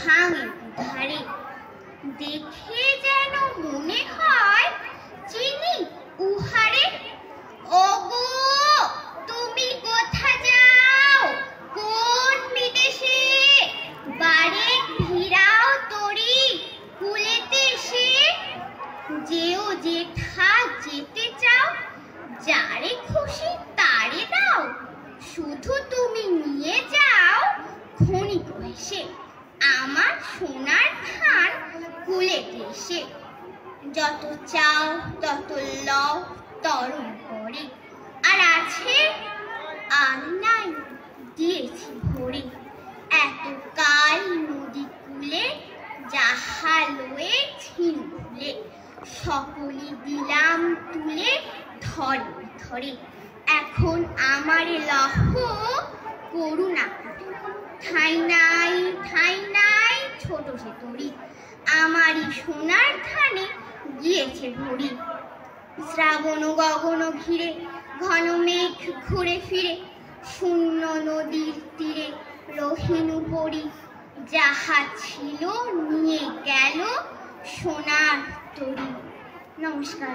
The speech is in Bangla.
ভাঙে ধারে, দেখে যেন মনে হয় চিনি উহারে। ওগো তুমি কোথা যাও, কোন বিদেশে, বারে ফিরাও তরি কুলেতে সে। যেও যেথা যেতে চাও, যারে খুশি তারে দাও, শুধু তুমি নিয়ে যাও ক্ষণিক এসে আমার সোনার ধান কুলেতে এসে। যত চাও তত লও তরুণ করে, আর আছে আর নাই দিয়েছি ভরে। এতকাল নদী কূলে যাহা লয়ে ছিন ভুলে, সকলি দিলাম তুলে ধরে ধরে। এখন আমার লহ করুণা ঠাঁই নাই ছোট সে তরি, আমারই সোনার ধানে গিয়েছে ভরি। শ্রাবণ গগন ঘিরে ঘন মেঘ ঘুরে ফিরে, শূন্য নদীর তীরে রহিনু পরি। যাহা ছিল নিয়ে গেল সোনার তরি। নমস্কার।